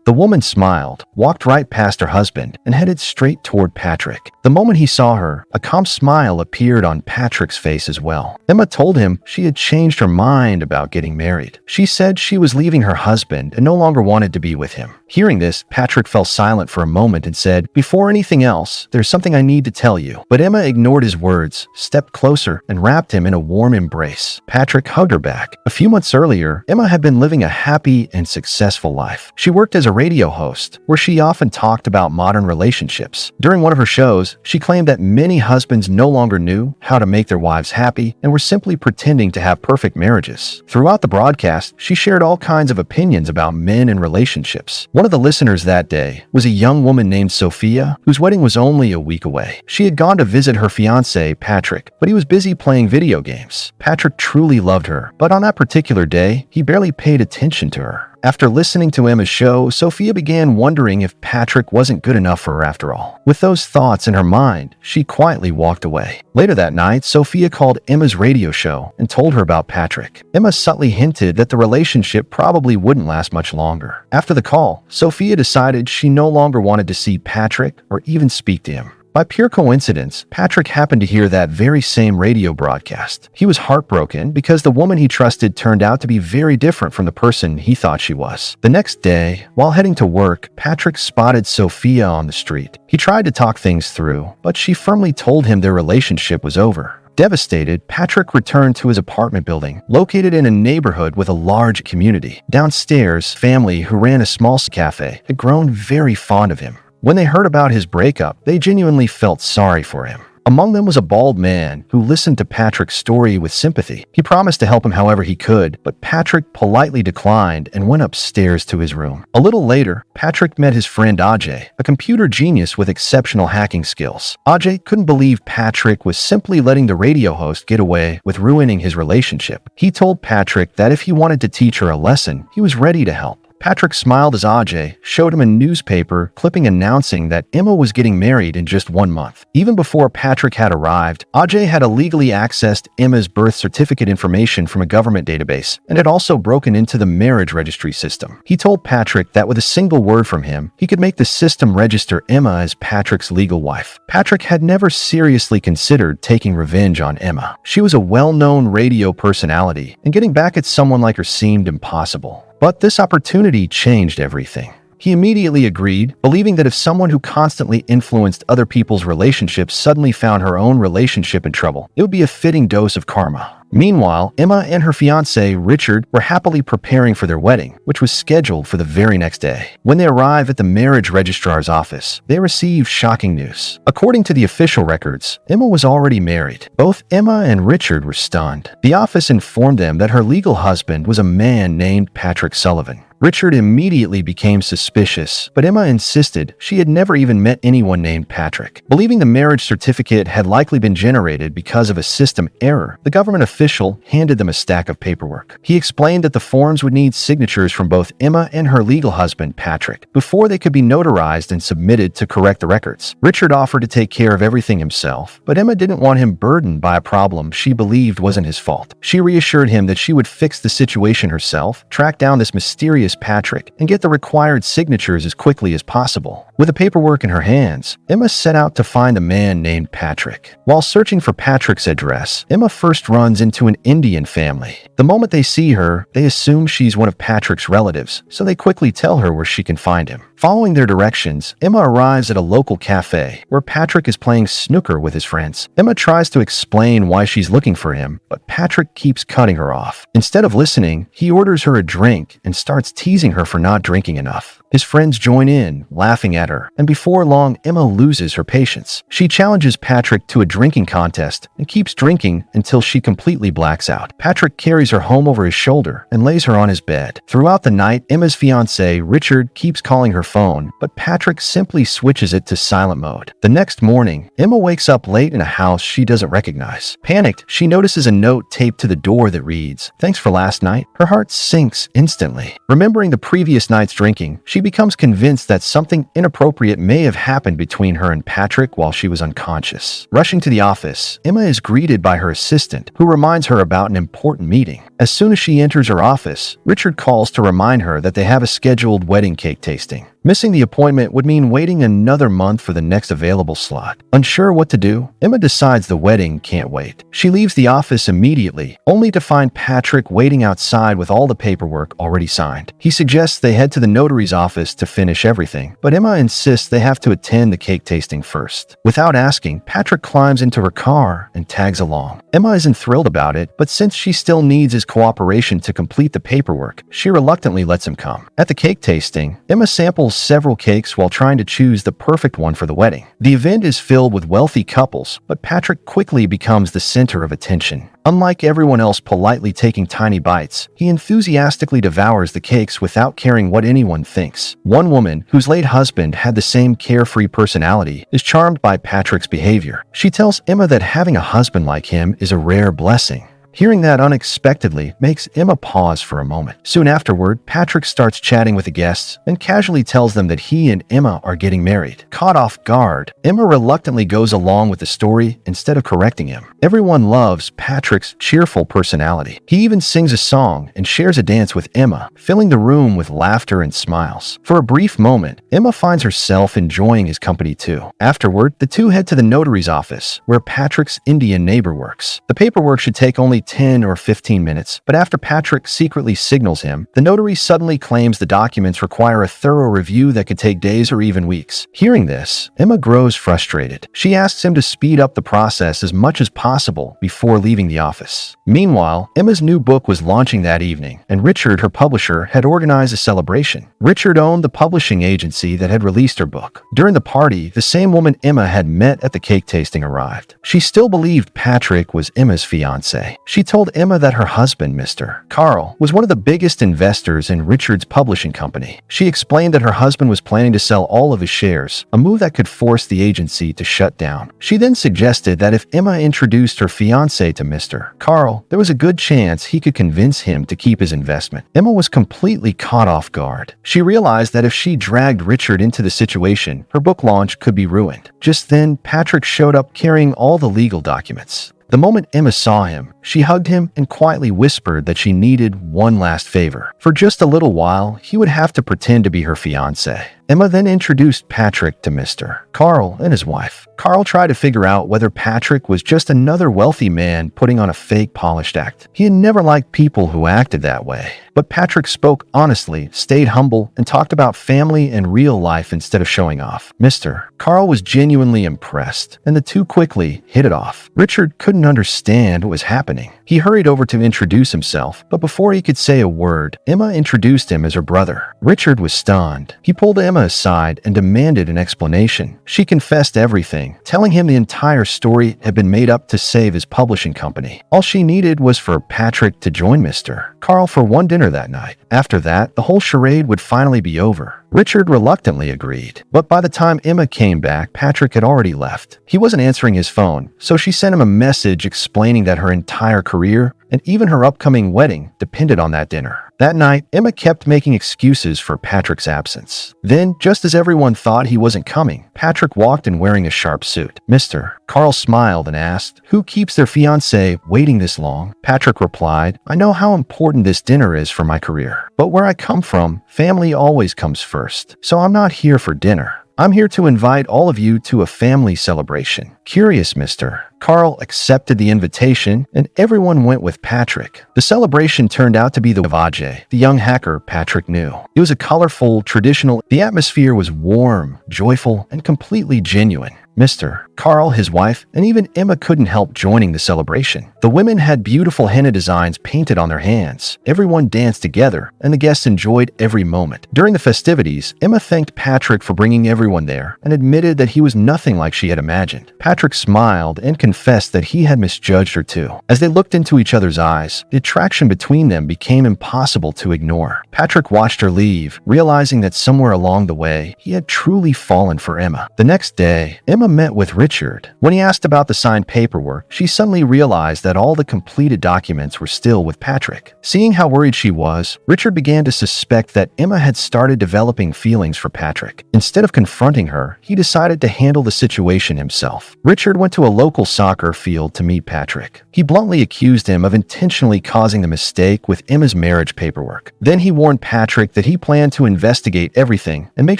The woman smiled, walked right past her husband, and headed straight toward Patrick. The moment he saw her, a calm smile appeared on Patrick's face as well. Emma told him she had changed her mind about getting married. She said she was leaving her husband and no longer wanted to be with him. Hearing this, Patrick fell silent for a moment and said, "Before anything else, there's something I need to tell you." But Emma ignored his words, stepped closer, and wrapped him in a warm embrace. Patrick hugged her back. A few months earlier, Emma had been living a happy and successful life. She worked as a radio host, where she often talked about modern relationships. During one of her shows, she claimed that many husbands no longer knew how to make their wives happy and were simply pretending to have perfect marriages. Throughout the broadcast, she shared all kinds of opinions about men and relationships. One of the listeners that day was a young woman named Sophia, whose wedding was only a week away. She had gone to visit her fiancé, Patrick, but he was busy playing video games. Patrick truly loved her, but on that particular day, he barely paid attention to her. After listening to Emma's show, Sophia began wondering if Patrick wasn't good enough for her after all. With those thoughts in her mind, she quietly walked away. Later that night, Sophia called Emma's radio show and told her about Patrick. Emma subtly hinted that the relationship probably wouldn't last much longer. After the call, Sophia decided she no longer wanted to see Patrick or even speak to him. By pure coincidence, Patrick happened to hear that very same radio broadcast. He was heartbroken because the woman he trusted turned out to be very different from the person he thought she was. The next day, while heading to work, Patrick spotted Sophia on the street. He tried to talk things through, but she firmly told him their relationship was over. Devastated, Patrick returned to his apartment building, located in a neighborhood with a large community. Downstairs, family who ran a small cafe had grown very fond of him. When they heard about his breakup, they genuinely felt sorry for him. Among them was a bald man who listened to Patrick's story with sympathy. He promised to help him however he could, but Patrick politely declined and went upstairs to his room. A little later, Patrick met his friend Ajay, a computer genius with exceptional hacking skills. Ajay couldn't believe Patrick was simply letting the radio host get away with ruining his relationship. He told Patrick that if he wanted to teach her a lesson, he was ready to help. Patrick smiled as Ajay showed him a newspaper clipping announcing that Emma was getting married in just 1 month. Even before Patrick had arrived, Ajay had illegally accessed Emma's birth certificate information from a government database and had also broken into the marriage registry system. He told Patrick that with a single word from him, he could make the system register Emma as Patrick's legal wife. Patrick had never seriously considered taking revenge on Emma. She was a well-known radio personality, and getting back at someone like her seemed impossible. But this opportunity changed everything. He immediately agreed, believing that if someone who constantly influenced other people's relationships suddenly found her own relationship in trouble, it would be a fitting dose of karma. Meanwhile, Emma and her fiancé, Richard, were happily preparing for their wedding, which was scheduled for the very next day. When they arrived at the marriage registrar's office, they received shocking news. According to the official records, Emma was already married. Both Emma and Richard were stunned. The office informed them that her legal husband was a man named Patrick Sullivan. Richard immediately became suspicious, but Emma insisted she had never even met anyone named Patrick. Believing the marriage certificate had likely been generated because of a system error, the government official handed them a stack of paperwork. He explained that the forms would need signatures from both Emma and her legal husband, Patrick, before they could be notarized and submitted to correct the records. Richard offered to take care of everything himself, but Emma didn't want him burdened by a problem she believed wasn't his fault. She reassured him that she would fix the situation herself, track down this mysterious Patrick, and get the required signatures as quickly as possible. With the paperwork in her hands, Emma set out to find a man named Patrick. While searching for Patrick's address, Emma first runs into an Indian family. The moment they see her, they assume she's one of Patrick's relatives, so they quickly tell her where she can find him. Following their directions, Emma arrives at a local cafe where Patrick is playing snooker with his friends. Emma tries to explain why she's looking for him, but Patrick keeps cutting her off. Instead of listening, he orders her a drink and starts teasing her for not drinking enough. His friends join in, laughing at her, and before long, Emma loses her patience. She challenges Patrick to a drinking contest and keeps drinking until she completely blacks out. Patrick carries her home over his shoulder and lays her on his bed. Throughout the night, Emma's fiancé, Richard, keeps calling her phone, but Patrick simply switches it to silent mode. The next morning, Emma wakes up late in a house she doesn't recognize. Panicked, she notices a note taped to the door that reads, "Thanks for last night." Her heart sinks instantly. Remembering the previous night's drinking, she becomes convinced that something inappropriate may have happened between her and Patrick while she was unconscious. Rushing to the office, Emma is greeted by her assistant, who reminds her about an important meeting. As soon as she enters her office, Richard calls to remind her that they have a scheduled wedding cake tasting. Missing the appointment would mean waiting another month for the next available slot. Unsure what to do, Emma decides the wedding can't wait. She leaves the office immediately, only to find Patrick waiting outside with all the paperwork already signed. He suggests they head to the notary's office to finish everything, but Emma insists they have to attend the cake tasting first. Without asking, Patrick climbs into her car and tags along. Emma isn't thrilled about it, but since she still needs his cooperation to complete the paperwork, she reluctantly lets him come. At the cake tasting, Emma samples several cakes while trying to choose the perfect one for the wedding. The event is filled with wealthy couples, but Patrick quickly becomes the center of attention. Unlike everyone else politely taking tiny bites, he enthusiastically devours the cakes without caring what anyone thinks. One woman, whose late husband had the same carefree personality, is charmed by Patrick's behavior. She tells Emma that having a husband like him is a rare blessing. Hearing that unexpectedly makes Emma pause for a moment. Soon afterward, Patrick starts chatting with the guests and casually tells them that he and Emma are getting married. Caught off guard, Emma reluctantly goes along with the story instead of correcting him. Everyone loves Patrick's cheerful personality. He even sings a song and shares a dance with Emma, filling the room with laughter and smiles. For a brief moment, Emma finds herself enjoying his company too. Afterward, the two head to the notary's office, where Patrick's Indian neighbor works. The paperwork should take only 10 or 15 minutes, but after Patrick secretly signals him, the notary suddenly claims the documents require a thorough review that could take days or even weeks. Hearing this, Emma grows frustrated. She asks him to speed up the process as much as possible before leaving the office. Meanwhile, Emma's new book was launching that evening, and Richard, her publisher, had organized a celebration. Richard owned the publishing agency that had released her book. During the party, the same woman Emma had met at the cake tasting arrived. She still believed Patrick was Emma's fiancé. She told Emma that her husband, Mr. Carl, was one of the biggest investors in Richard's publishing company. She explained that her husband was planning to sell all of his shares, a move that could force the agency to shut down. She then suggested that if Emma introduced her fiancé to Mr. Carl, there was a good chance he could convince him to keep his investment. Emma was completely caught off guard. She realized that if she dragged Richard into the situation, her book launch could be ruined. Just then, Patrick showed up carrying all the legal documents. The moment Emma saw him, she hugged him and quietly whispered that she needed one last favor. For just a little while, he would have to pretend to be her fiancé. Emma then introduced Patrick to Mr. Carl and his wife. Carl tried to figure out whether Patrick was just another wealthy man putting on a fake polished act. He had never liked people who acted that way. But Patrick spoke honestly, stayed humble, and talked about family and real life instead of showing off. Mr. Carl was genuinely impressed, and the two quickly hit it off. Richard couldn't understand what was happening. He hurried over to introduce himself, but before he could say a word, Emma introduced him as her brother. Richard was stunned. He pulled Emma aside and demanded an explanation. She confessed everything, telling him the entire story had been made up to save his publishing company. All she needed was for Patrick to join Mr. Carl for one dinner that night. After that, the whole charade would finally be over. Richard reluctantly agreed, but by the time Emma came back, Patrick had already left. He wasn't answering his phone, so she sent him a message explaining that her entire career and even her upcoming wedding depended on that dinner. That night, Emma kept making excuses for Patrick's absence. Then, just as everyone thought he wasn't coming, Patrick walked in wearing a sharp suit. Mr. Carl smiled and asked, "Who keeps their fiancé waiting this long?" Patrick replied, "I know how important this dinner is for my career, but where I come from, family always comes first, so I'm not here for dinner. I'm here to invite all of you to a family celebration." Curious, Mr. Carl accepted the invitation, and everyone went with Patrick. The celebration turned out to be the Ajay, the young hacker Patrick knew. It was a colorful, traditional. The atmosphere was warm, joyful, and completely genuine. Mr. Carl, his wife, and even Emma couldn't help joining the celebration. The women had beautiful henna designs painted on their hands. Everyone danced together, and the guests enjoyed every moment. During the festivities, Emma thanked Patrick for bringing everyone there and admitted that he was nothing like she had imagined. Patrick smiled and confessed that he had misjudged her too. As they looked into each other's eyes, the attraction between them became impossible to ignore. Patrick watched her leave, realizing that somewhere along the way, he had truly fallen for Emma. The next day, Emma Emma met with Richard. When he asked about the signed paperwork, she suddenly realized that all the completed documents were still with Patrick. Seeing how worried she was, Richard began to suspect that Emma had started developing feelings for Patrick. Instead of confronting her, he decided to handle the situation himself. Richard went to a local soccer field to meet Patrick. He bluntly accused him of intentionally causing the mistake with Emma's marriage paperwork. Then he warned Patrick that he planned to investigate everything and make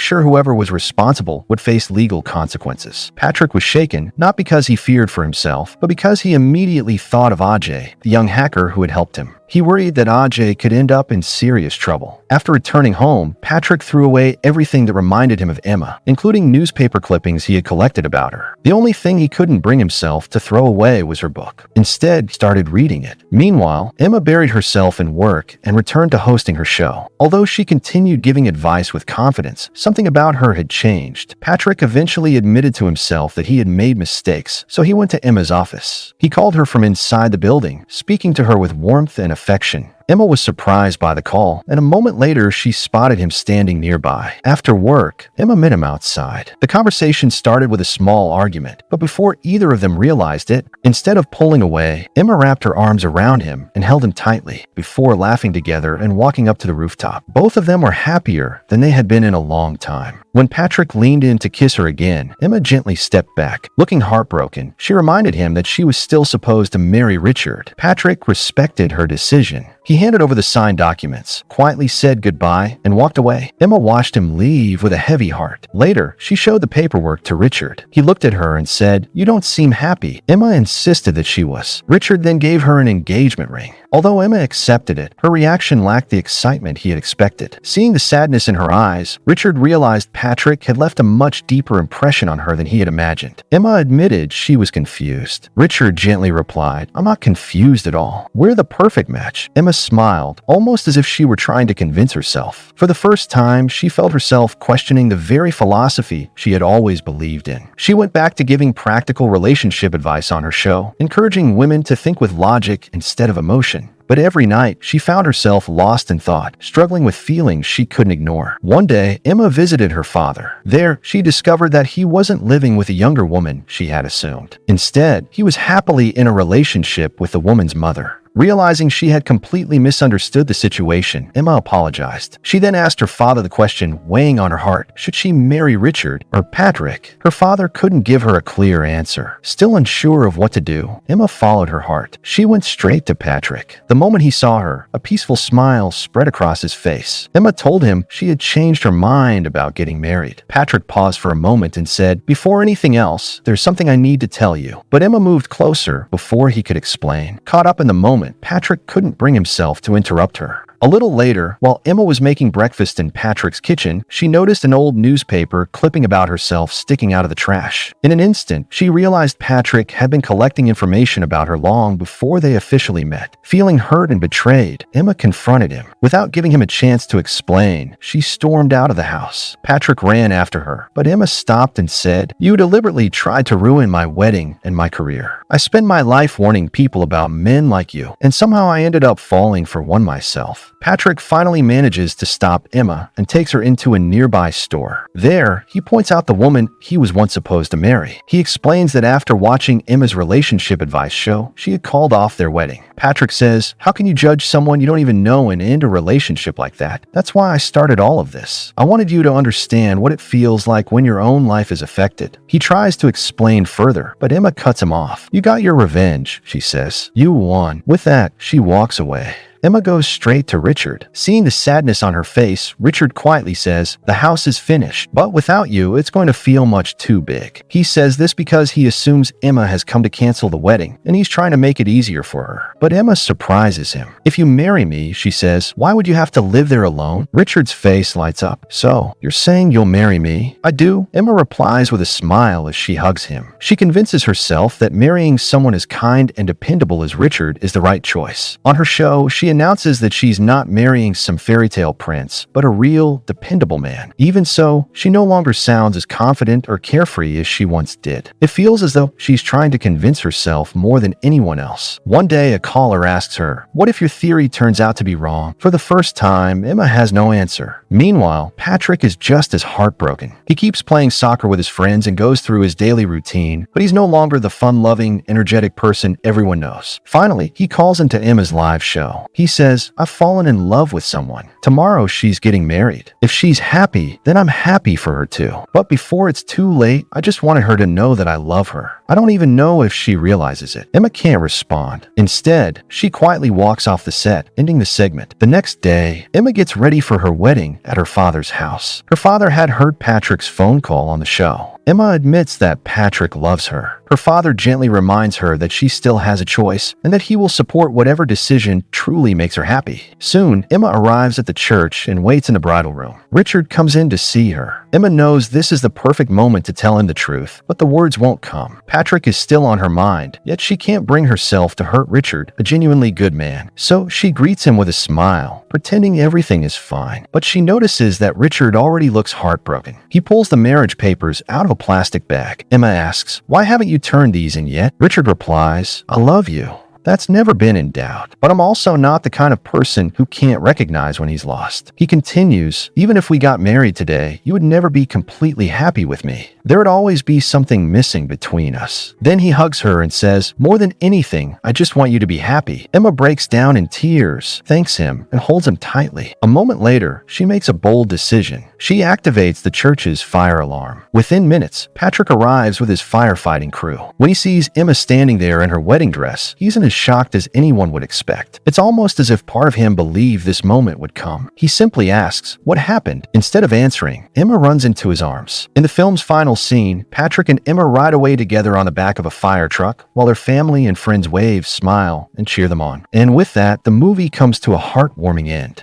sure whoever was responsible would face legal consequences. Patrick was shaken, not because he feared for himself, but because he immediately thought of Ajay, the young hacker who had helped him. He worried that Ajay could end up in serious trouble. After returning home, Patrick threw away everything that reminded him of Emma, including newspaper clippings he had collected about her. The only thing he couldn't bring himself to throw away was her book. Instead, he started reading it. Meanwhile, Emma buried herself in work and returned to hosting her show. Although she continued giving advice with confidence, something about her had changed. Patrick eventually admitted to himself that he had made mistakes, so he went to Emma's office. He called her from inside the building, speaking to her with warmth and affection. Emma was surprised by the call, and a moment later she spotted him standing nearby. After work, Emma met him outside. The conversation started with a small argument, but before either of them realized it, instead of pulling away, Emma wrapped her arms around him and held him tightly, before laughing together and walking up to the rooftop. Both of them were happier than they had been in a long time. When Patrick leaned in to kiss her again, Emma gently stepped back. Looking heartbroken, she reminded him that she was still supposed to marry Richard. Patrick respected her decision. He handed over the signed documents, quietly said goodbye, and walked away. Emma watched him leave with a heavy heart. Later, she showed the paperwork to Richard. He looked at her and said, "You don't seem happy." Emma insisted that she was. Richard then gave her an engagement ring. Although Emma accepted it, her reaction lacked the excitement he had expected. Seeing the sadness in her eyes, Richard realized Patrick had left a much deeper impression on her than he had imagined. Emma admitted she was confused. Richard gently replied, "I'm not confused at all. We're the perfect match." Emma smiled, almost as if she were trying to convince herself. For the first time, she felt herself questioning the very philosophy she had always believed in. She went back to giving practical relationship advice on her show, encouraging women to think with logic instead of emotion. But every night, she found herself lost in thought, struggling with feelings she couldn't ignore. One day, Emma visited her father. There, she discovered that he wasn't living with a younger woman she had assumed. Instead, he was happily in a relationship with the woman's mother. Realizing she had completely misunderstood the situation, Emma apologized. She then asked her father the question weighing on her heart: should she marry Richard or Patrick? Her father couldn't give her a clear answer. Still unsure of what to do, Emma followed her heart. She went straight to Patrick. The moment he saw her, a peaceful smile spread across his face. Emma told him she had changed her mind about getting married. Patrick paused for a moment and said, "Before anything else, there's something I need to tell you." But Emma moved closer before he could explain. Caught up in the moment, Patrick couldn't bring himself to interrupt her. A little later, while Emma was making breakfast in Patrick's kitchen, she noticed an old newspaper clipping about herself sticking out of the trash. In an instant, she realized Patrick had been collecting information about her long before they officially met. Feeling hurt and betrayed, Emma confronted him. Without giving him a chance to explain, she stormed out of the house. Patrick ran after her, but Emma stopped and said, "You deliberately tried to ruin my wedding and my career. I spent my life warning people about men like you, and somehow I ended up falling for one myself." Patrick finally manages to stop Emma and takes her into a nearby store. There, he points out the woman he was once supposed to marry. He explains that after watching Emma's relationship advice show, she had called off their wedding. Patrick says, "How can you judge someone you don't even know and end a relationship like that? That's why I started all of this. I wanted you to understand what it feels like when your own life is affected." He tries to explain further, but Emma cuts him off. "You got your revenge," she says. "You won." With that, she walks away. Emma goes straight to Richard. Seeing the sadness on her face, Richard quietly says, "The house is finished, but without you, it's going to feel much too big." He says this because he assumes Emma has come to cancel the wedding, and he's trying to make it easier for her. But Emma surprises him. "If you marry me," she says, "why would you have to live there alone?" Richard's face lights up. "So, you're saying you'll marry me?" "I do," Emma replies with a smile as she hugs him. She convinces herself that marrying someone as kind and dependable as Richard is the right choice. On her show, she She announces that she's not marrying some fairy tale prince, but a real, dependable man. Even so, she no longer sounds as confident or carefree as she once did. It feels as though she's trying to convince herself more than anyone else. One day, a caller asks her, "What if your theory turns out to be wrong?" For the first time, Emma has no answer. Meanwhile, Patrick is just as heartbroken. He keeps playing soccer with his friends and goes through his daily routine, but he's no longer the fun-loving, energetic person everyone knows. Finally, he calls into Emma's live show. He says, "I've fallen in love with someone. Tomorrow she's getting married. If she's happy, then I'm happy for her too. But before it's too late, I just wanted her to know that I love her." I don't even know if she realizes it. Emma can't respond. Instead, she quietly walks off the set, ending the segment. The next day, Emma gets ready for her wedding at her father's house. Her father had heard Patrick's phone call on the show. Emma admits that Patrick loves her. Her father gently reminds her that she still has a choice and that he will support whatever decision truly makes her happy. Soon, Emma arrives at the church and waits in the bridal room. Richard comes in to see her. Emma knows this is the perfect moment to tell him the truth, but the words won't come. Patrick is still on her mind, yet she can't bring herself to hurt Richard, a genuinely good man. So she greets him with a smile, pretending everything is fine. But she notices that Richard already looks heartbroken. He pulls the marriage papers out of a plastic bag. Emma asks, "Why haven't you turned these in yet?" Richard replies, "I love you. That's never been in doubt. But I'm also not the kind of person who can't recognize when he's lost." He continues, "Even if we got married today, you would never be completely happy with me. There would always be something missing between us." Then he hugs her and says, "More than anything, I just want you to be happy." Emma breaks down in tears, thanks him, and holds him tightly. A moment later, she makes a bold decision. She activates the church's fire alarm. Within minutes, Patrick arrives with his firefighting crew. When he sees Emma standing there in her wedding dress, he's in as shocked as anyone would expect. It's almost as if part of him believed this moment would come. He simply asks, "What happened?" Instead of answering, Emma runs into his arms. In the film's final scene, Patrick and Emma ride away together on the back of a fire truck, while their family and friends wave, smile, and cheer them on. And with that, the movie comes to a heartwarming end.